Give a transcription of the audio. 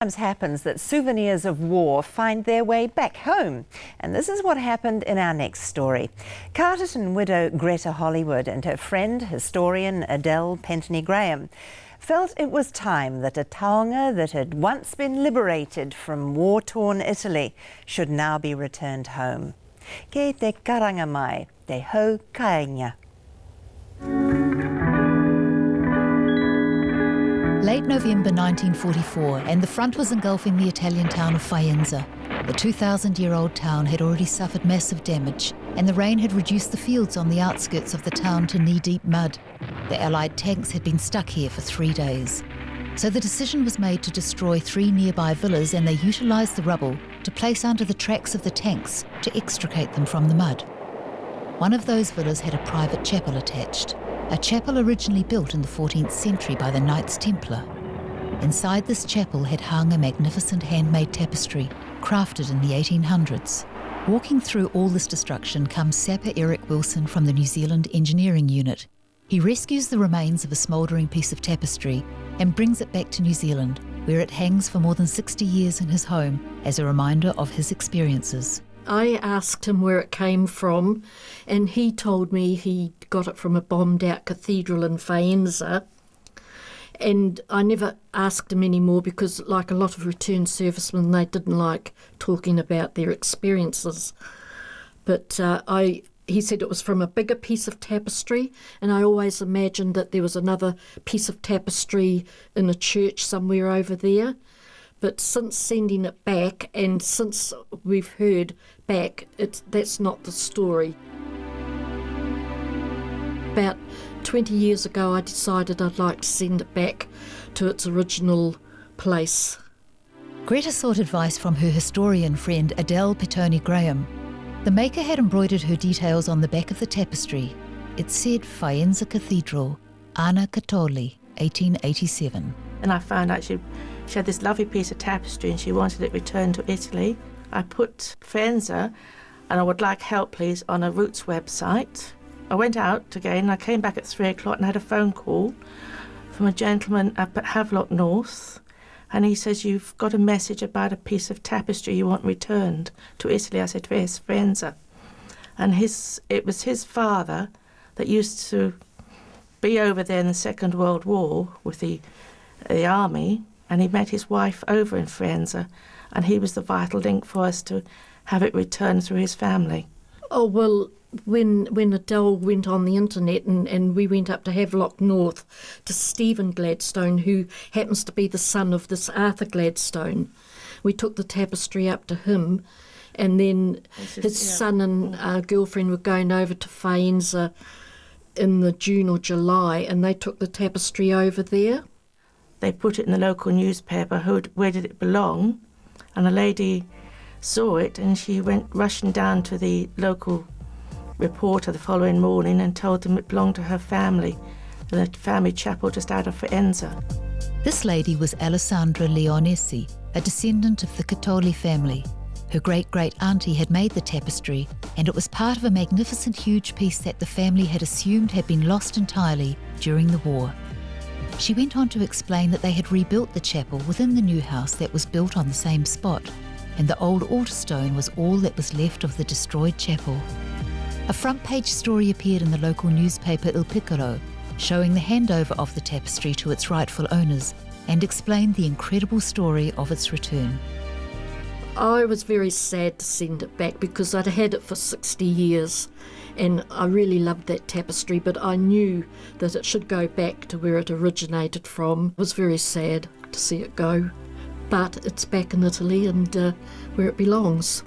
sometimes happens that souvenirs of war find their way back home. And this is what happened in our next story. Carterton widow Greta Hollywood and her friend, historian Adele Pentony-Graham, felt it was time that a taonga that had once been liberated from war-torn Italy should now be returned home. Ke te karanga mai, te hau kainga. Late November 1944, and the front was engulfing the Italian town of Faenza. The 2,000-year-old town had already suffered massive damage, and the rain had reduced the fields on the outskirts of the town to knee-deep mud. The Allied tanks had been stuck here for 3 days. So the decision was made to destroy 3 nearby villas, and they utilised the rubble to place under the tracks of the tanks to extricate them from the mud. One of those villas had a private chapel attached, a chapel originally built in the 14th century by the Knights Templar. Inside this chapel had hung a magnificent handmade tapestry, crafted in the 1800s. Walking through all this destruction comes Sapper Eric Wilson from the New Zealand Engineering Unit. He rescues the remains of a smouldering piece of tapestry and brings it back to New Zealand, where it hangs for more than 60 years in his home as a reminder of his experiences. I asked him where it came from, and he told me he got it from a bombed-out cathedral in Faenza. And I never asked him anymore because, like a lot of returned servicemen, they didn't like talking about their experiences. But he said it was from a bigger piece of tapestry, and I always imagined that there was another piece of tapestry in a church somewhere over there. But since sending it back, and since we've heard back, that's not the story. About 20 years ago, I decided I'd like to send it back to its original place. Greta sought advice from her historian friend Adele Pentony-Graham. The maker had embroidered her details on the back of the tapestry. It said Faenza Cathedral, Anna Catoli, 1887. And I found out she had this lovely piece of tapestry and she wanted it returned to Italy. I put Faenza, and I would like help please, on a Roots website. I went out again, I came back at 3 o'clock and had a phone call from a gentleman up at Havelock North, and he says, you've got a message about a piece of tapestry you want returned to Italy. I said, yes, Faenza. And it was his father that used to be over there in the Second World War with the army, and he met his wife over in Faenza, and he was the vital link for us to have it returned through his family. Oh, well, when Adele went on the internet and we went up to Havelock North to Stephen Gladstone, who happens to be the son of this Arthur Gladstone, we took the tapestry up to him, and then his son and girlfriend were going over to Faenza in the June or July, and they took the tapestry over there. They put it in the local newspaper, where did it belong? And a lady saw it and she went rushing down to the local reporter the following morning and told them it belonged to her family, in the family chapel just out of Faenza. This lady was Alessandra Leonesi, a descendant of the Catoli family. Her great-great-auntie had made the tapestry, and it was part of a magnificent huge piece that the family had assumed had been lost entirely during the war. She went on to explain that they had rebuilt the chapel within the new house that was built on the same spot, and the old altar stone was all that was left of the destroyed chapel. A front-page story appeared in the local newspaper Il Piccolo, showing the handover of the tapestry to its rightful owners, and explained the incredible story of its return. I was very sad to send it back because I'd had it for 60 years and I really loved that tapestry, but I knew that it should go back to where it originated from. It was very sad to see it go, but it's back in Italy and where it belongs.